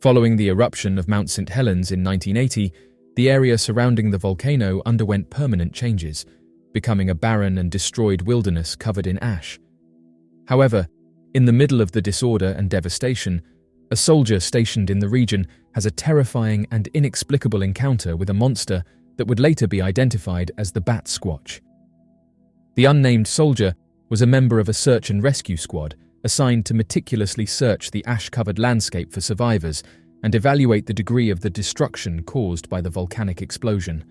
Following the eruption of Mount St Helens in 1980, the area surrounding the volcano underwent permanent changes, becoming a barren and destroyed wilderness covered in ash. However, in the middle of the disorder and devastation, a soldier stationed in the region has a terrifying and inexplicable encounter with a monster that would later be identified as the Bat Squatch. The unnamed soldier was a member of a search and rescue squad assigned to meticulously search the ash-covered landscape for survivors and evaluate the degree of the destruction caused by the volcanic explosion.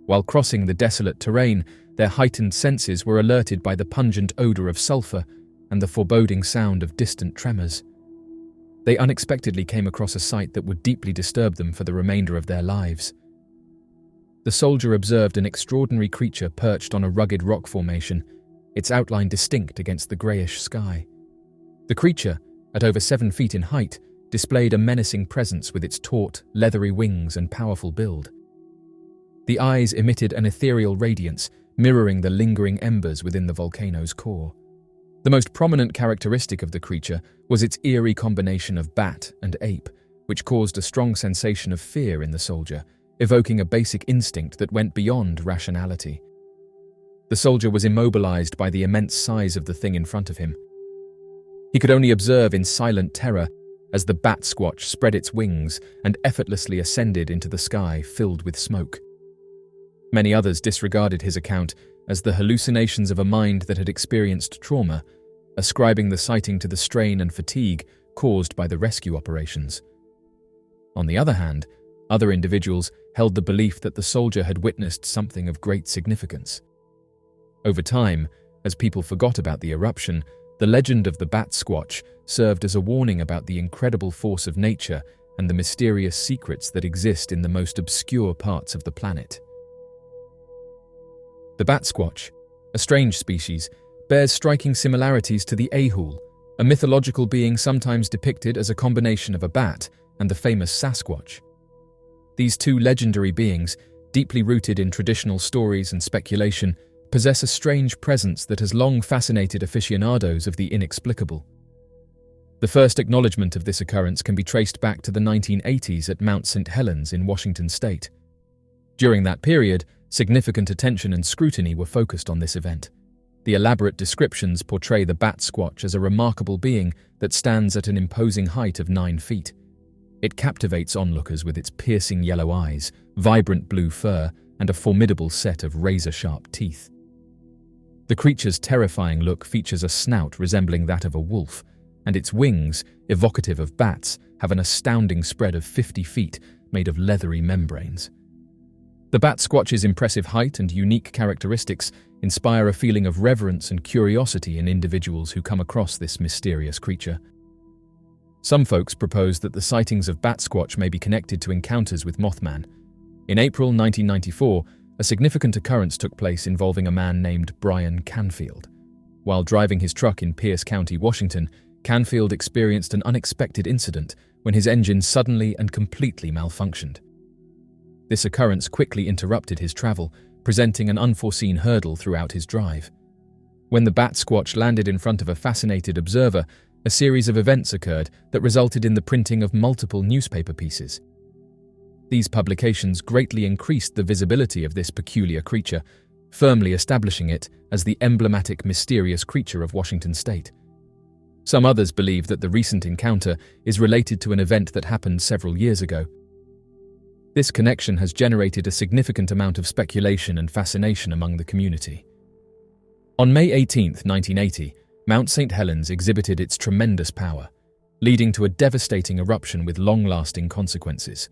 While crossing the desolate terrain, their heightened senses were alerted by the pungent odor of sulfur and the foreboding sound of distant tremors. They unexpectedly came across a sight that would deeply disturb them for the remainder of their lives. The soldier observed an extraordinary creature perched on a rugged rock formation, its outline distinct against the greyish sky. The creature, at over 7 feet in height, displayed a menacing presence with its taut, leathery wings and powerful build. The eyes emitted an ethereal radiance, mirroring the lingering embers within the volcano's core. The most prominent characteristic of the creature was its eerie combination of bat and ape, which caused a strong sensation of fear in the soldier, evoking a basic instinct that went beyond rationality. The soldier was immobilized by the immense size of the thing in front of him. He could only observe in silent terror as the Bat Squatch spread its wings and effortlessly ascended into the sky filled with smoke. Many others disregarded his account as the hallucinations of a mind that had experienced trauma, ascribing the sighting to the strain and fatigue caused by the rescue operations. On the other hand, other individuals held the belief that the soldier had witnessed something of great significance. Over time, as people forgot about the eruption, the legend of the Bat Squatch served as a warning about the incredible force of nature and the mysterious secrets that exist in the most obscure parts of the planet. The Bat Squatch, a strange species, bears striking similarities to the Ahul, a mythological being sometimes depicted as a combination of a bat and the famous Sasquatch. These two legendary beings, deeply rooted in traditional stories and speculation, possess a strange presence that has long fascinated aficionados of the inexplicable. The first acknowledgement of this occurrence can be traced back to the 1980s at Mount St Helens in Washington state. During that period, significant attention and scrutiny were focused on this event. The elaborate descriptions portray the Bat Squatch as a remarkable being that stands at an imposing height of 9 feet. It captivates onlookers with its piercing yellow eyes, vibrant blue fur, and a formidable set of razor-sharp teeth. The creature's terrifying look features a snout resembling that of a wolf, and its wings, evocative of bats, have an astounding spread of 50 feet made of leathery membranes. The Bat Squatch's impressive height and unique characteristics inspire a feeling of reverence and curiosity in individuals who come across this mysterious creature. Some folks propose that the sightings of Bat Squatch may be connected to encounters with Mothman. In April 1994, a significant occurrence took place involving a man named Brian Canfield. While driving his truck in Pierce County, Washington, Canfield experienced an unexpected incident when his engine suddenly and completely malfunctioned. This occurrence quickly interrupted his travel, presenting an unforeseen hurdle throughout his drive. When the Bat Squatch landed in front of a fascinated observer, a series of events occurred that resulted in the printing of multiple newspaper pieces. These publications greatly increased the visibility of this peculiar creature, firmly establishing it as the emblematic mysterious creature of Washington state. Some others believe that the recent encounter is related to an event that happened several years ago. This connection has generated a significant amount of speculation and fascination among the community. On May 18, 1980, Mount St Helens exhibited its tremendous power, leading to a devastating eruption with long-lasting consequences.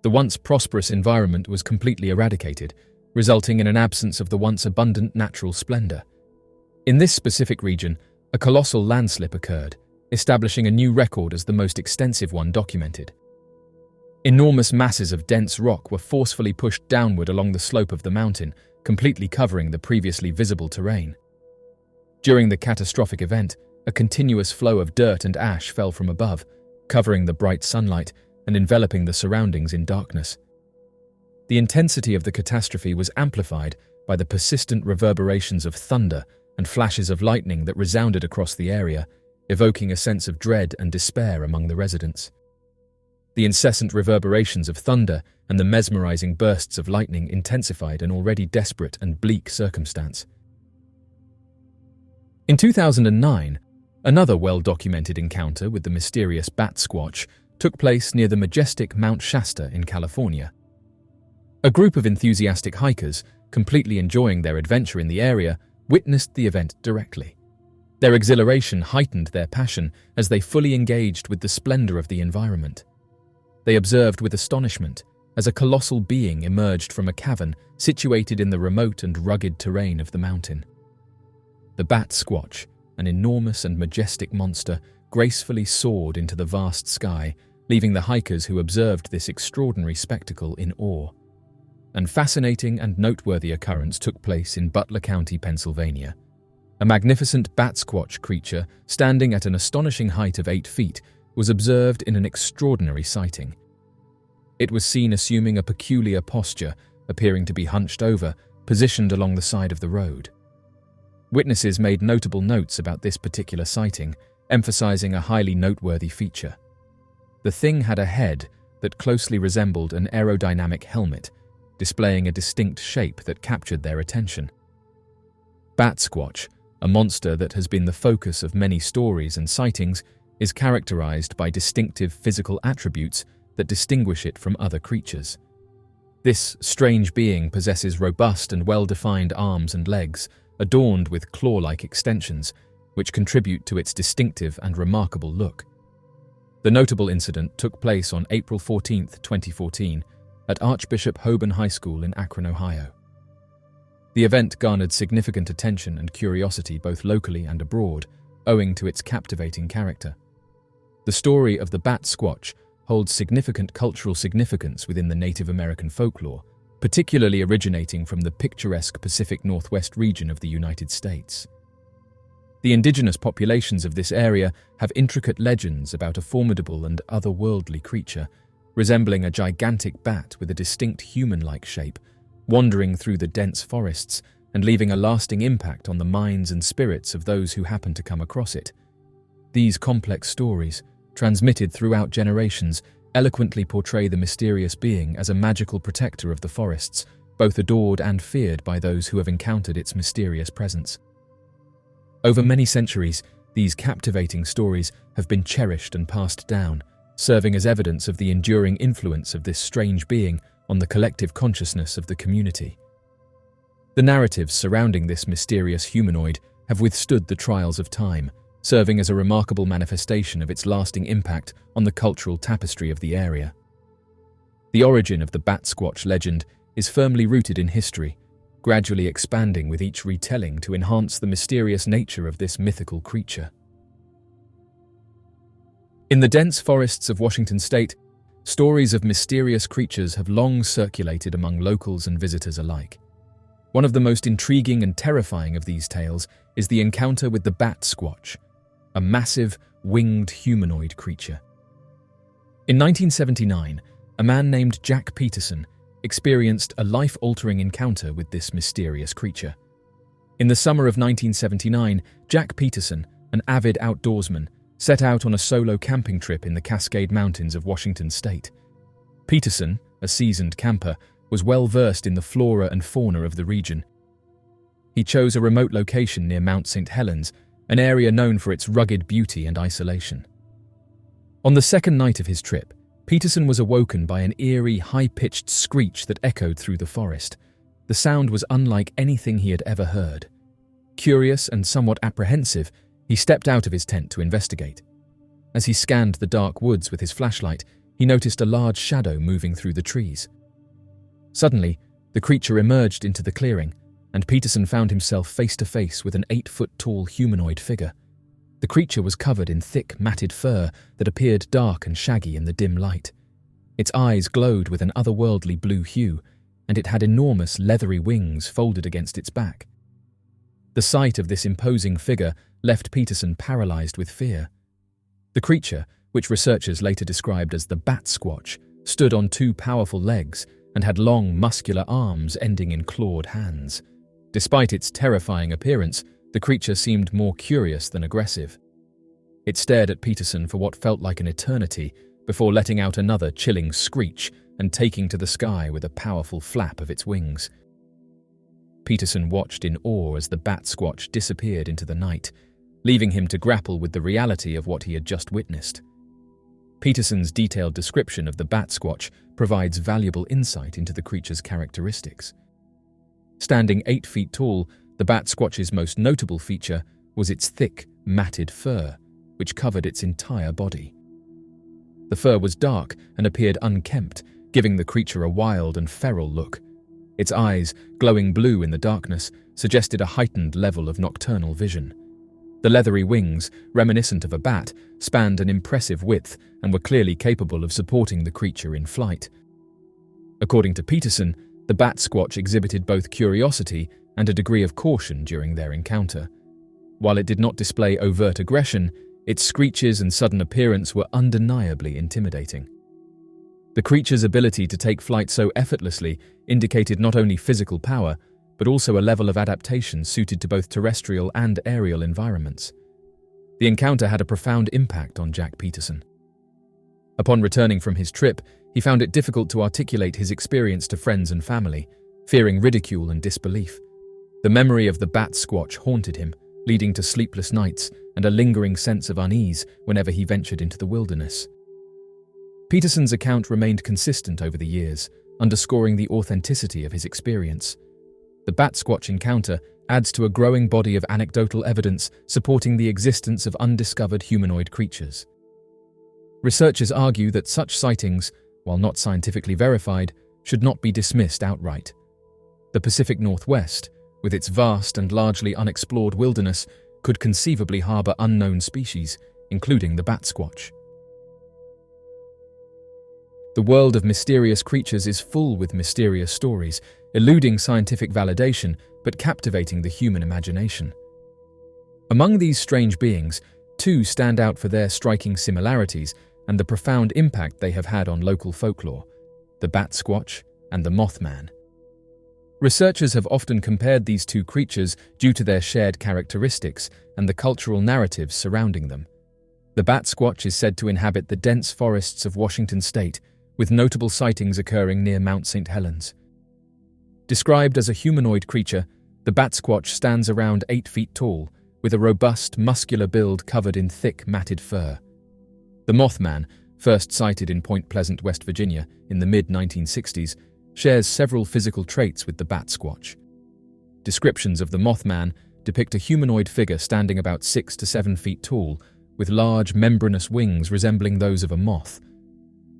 The once prosperous environment was completely eradicated, resulting in an absence of the once abundant natural splendor. In this specific region, a colossal landslip occurred, establishing a new record as the most extensive one documented. Enormous masses of dense rock were forcefully pushed downward along the slope of the mountain, completely covering the previously visible terrain. During the catastrophic event, a continuous flow of dirt and ash fell from above, covering the bright sunlight and enveloping the surroundings in darkness. The intensity of the catastrophe was amplified by the persistent reverberations of thunder and flashes of lightning that resounded across the area, evoking a sense of dread and despair among the residents. The incessant reverberations of thunder and the mesmerizing bursts of lightning intensified an already desperate and bleak circumstance. In 2009, another well-documented encounter with the mysterious Bat Squatch took place near the majestic Mount Shasta in California. A group of enthusiastic hikers, completely enjoying their adventure in the area, witnessed the event directly. Their exhilaration heightened their passion as they fully engaged with the splendor of the environment. They observed with astonishment as a colossal being emerged from a cavern situated in the remote and rugged terrain of the mountain. The Bat Squatch, an enormous and majestic monster, gracefully soared into the vast sky, leaving the hikers who observed this extraordinary spectacle in awe. An fascinating and noteworthy occurrence took place in Butler County, Pennsylvania. A magnificent Bat Squatch creature, standing at an astonishing height of 8 feet, was observed in an extraordinary sighting. It was seen assuming a peculiar posture, appearing to be hunched over, positioned along the side of the road. Witnesses made notable notes about this particular sighting, emphasizing a highly noteworthy feature. The thing had a head that closely resembled an aerodynamic helmet, displaying a distinct shape that captured their attention. Bat Squatch, a monster that has been the focus of many stories and sightings, is characterized by distinctive physical attributes that distinguish it from other creatures. This strange being possesses robust and well-defined arms and legs, adorned with claw-like extensions, which contribute to its distinctive and remarkable look. The notable incident took place on April 14, 2014, at Archbishop Hoban High School in Akron, Ohio. The event garnered significant attention and curiosity both locally and abroad, owing to its captivating character. The story of the Bat Squatch holds significant cultural significance within the Native American folklore, particularly originating from the picturesque Pacific Northwest region of the United States. The indigenous populations of this area have intricate legends about a formidable and otherworldly creature, resembling a gigantic bat with a distinct human-like shape, wandering through the dense forests and leaving a lasting impact on the minds and spirits of those who happen to come across it. These complex stories, transmitted throughout generations, eloquently portray the mysterious being as a magical protector of the forests, both adored and feared by those who have encountered its mysterious presence. Over many centuries, these captivating stories have been cherished and passed down, serving as evidence of the enduring influence of this strange being on the collective consciousness of the community. The narratives surrounding this mysterious humanoid have withstood the trials of time, serving as a remarkable manifestation of its lasting impact on the cultural tapestry of the area. The origin of the Bat Squatch legend is firmly rooted in history, gradually expanding with each retelling to enhance the mysterious nature of this mythical creature. In the dense forests of Washington state, stories of mysterious creatures have long circulated among locals and visitors alike. One of the most intriguing and terrifying of these tales is the encounter with the Bat Squatch, a massive, winged humanoid creature. In 1979, a man named Jack Peterson experienced a life-altering encounter with this mysterious creature. In the summer of 1979, Jack Peterson, an avid outdoorsman, set out on a solo camping trip in the Cascade Mountains of Washington state. Peterson, a seasoned camper, was well versed in the flora and fauna of the region. He chose a remote location near Mount St Helens, an area known for its rugged beauty and isolation. On the second night of his trip, Peterson was awoken by an eerie, high-pitched screech that echoed through the forest. The sound was unlike anything he had ever heard. Curious and somewhat apprehensive, he stepped out of his tent to investigate. As he scanned the dark woods with his flashlight, he noticed a large shadow moving through the trees. Suddenly, the creature emerged into the clearing, and Peterson found himself face to face with an 8-foot-tall humanoid figure. The creature was covered in thick, matted fur that appeared dark and shaggy in the dim light. Its eyes glowed with an otherworldly blue hue, and it had enormous, leathery wings folded against its back. The sight of this imposing figure left Peterson paralyzed with fear. The creature, which researchers later described as the Bat Squatch, stood on 2 powerful legs and had long, muscular arms ending in clawed hands. Despite its terrifying appearance, the creature seemed more curious than aggressive. It stared at Peterson for what felt like an eternity, before letting out another chilling screech and taking to the sky with a powerful flap of its wings. Peterson watched in awe as the Bat Squatch disappeared into the night, leaving him to grapple with the reality of what he had just witnessed. Peterson's detailed description of the Bat Squatch provides valuable insight into the creature's characteristics. Standing 8 feet tall, the Bat Squatch's most notable feature was its thick, matted fur, which covered its entire body. The fur was dark and appeared unkempt, giving the creature a wild and feral look. Its eyes, glowing blue in the darkness, suggested a heightened level of nocturnal vision. The leathery wings, reminiscent of a bat, spanned an impressive width and were clearly capable of supporting the creature in flight. According to Peterson, the Bat Squatch exhibited both curiosity and a degree of caution during their encounter. While it did not display overt aggression, its screeches and sudden appearance were undeniably intimidating. The creature's ability to take flight so effortlessly indicated not only physical power, but also a level of adaptation suited to both terrestrial and aerial environments. The encounter had a profound impact on Jack Peterson. Upon returning from his trip, he found it difficult to articulate his experience to friends and family, fearing ridicule and disbelief. The memory of the Bat Squatch haunted him, leading to sleepless nights and a lingering sense of unease whenever he ventured into the wilderness. Peterson's account remained consistent over the years, underscoring the authenticity of his experience. The Bat Squatch encounter adds to a growing body of anecdotal evidence supporting the existence of undiscovered humanoid creatures. Researchers argue that such sightings, while not scientifically verified, should not be dismissed outright. The Pacific Northwest, with its vast and largely unexplored wilderness, could conceivably harbor unknown species, including the Bat Squatch. The world of mysterious creatures is full with mysterious stories, eluding scientific validation but captivating the human imagination. Among these strange beings, 2 stand out for their striking similarities and the profound impact they have had on local folklore: the Bat Squatch and the Mothman. Researchers have often compared these 2 creatures due to their shared characteristics and the cultural narratives surrounding them. The Bat Squatch is said to inhabit the dense forests of Washington state, with notable sightings occurring near Mount St Helens. Described as a humanoid creature, the Bat Squatch stands around 8 feet tall, with a robust, muscular build covered in thick, matted fur. The Mothman, first sighted in Point Pleasant, West Virginia, in the mid-1960s, shares several physical traits with the Bat Squatch. Descriptions of the Mothman depict a humanoid figure standing about 6 to 7 feet tall, with large, membranous wings resembling those of a moth.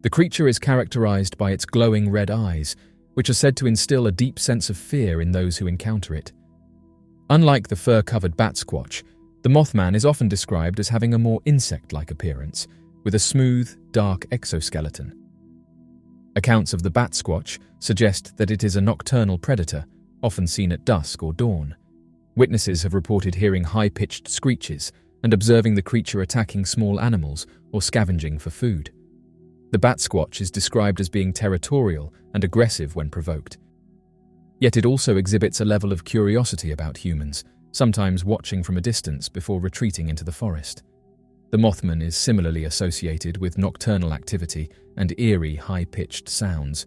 The creature is characterized by its glowing red eyes, which are said to instill a deep sense of fear in those who encounter it. Unlike the fur-covered Bat Squatch, the Mothman is often described as having a more insect-like appearance, with a smooth, dark exoskeleton. Accounts of the Bat Squatch suggest that it is a nocturnal predator, often seen at dusk or dawn. Witnesses have reported hearing high-pitched screeches and observing the creature attacking small animals or scavenging for food. The Bat Squatch is described as being territorial and aggressive when provoked. Yet it also exhibits a level of curiosity about humans, sometimes watching from a distance before retreating into the forest. The Mothman is similarly associated with nocturnal activity and eerie, high-pitched sounds.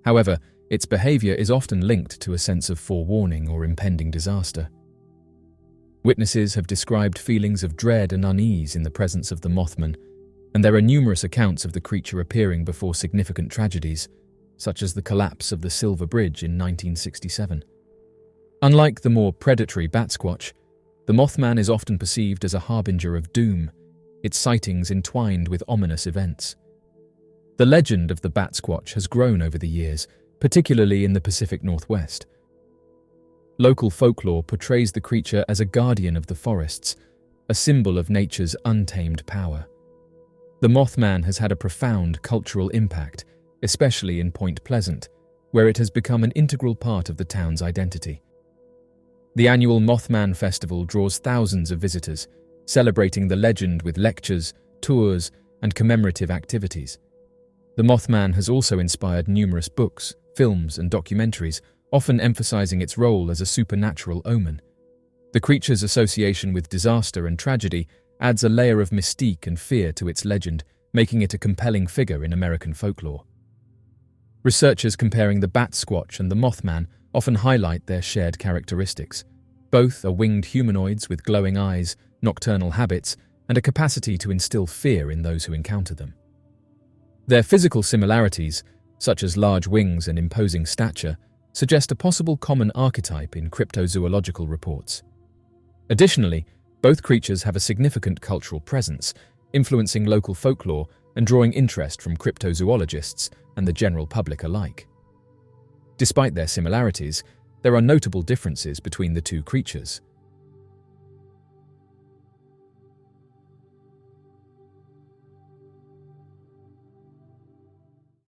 However, its behavior is often linked to a sense of forewarning or impending disaster. Witnesses have described feelings of dread and unease in the presence of the Mothman, and there are numerous accounts of the creature appearing before significant tragedies, such as the collapse of the Silver Bridge in 1967. Unlike the more predatory Bat Squatch, the Mothman is often perceived as a harbinger of doom, its sightings entwined with ominous events. The legend of the Bat Squatch has grown over the years, particularly in the Pacific Northwest. Local folklore portrays the creature as a guardian of the forests, a symbol of nature's untamed power. The Mothman has had a profound cultural impact, especially in Point Pleasant, where it has become an integral part of the town's identity. The annual Mothman Festival draws thousands of visitors, celebrating the legend with lectures, tours, and commemorative activities. The Mothman has also inspired numerous books, films, and documentaries, often emphasizing its role as a supernatural omen. The creature's association with disaster and tragedy adds a layer of mystique and fear to its legend, making it a compelling figure in American folklore. Researchers comparing the Bat Squatch and the Mothman often highlight their shared characteristics. Both are winged humanoids with glowing eyes, nocturnal habits, and a capacity to instill fear in those who encounter them. Their physical similarities, such as large wings and imposing stature, suggest a possible common archetype in cryptozoological reports. Additionally, both creatures have a significant cultural presence, influencing local folklore and drawing interest from cryptozoologists and the general public alike. Despite their similarities, there are notable differences between the two creatures.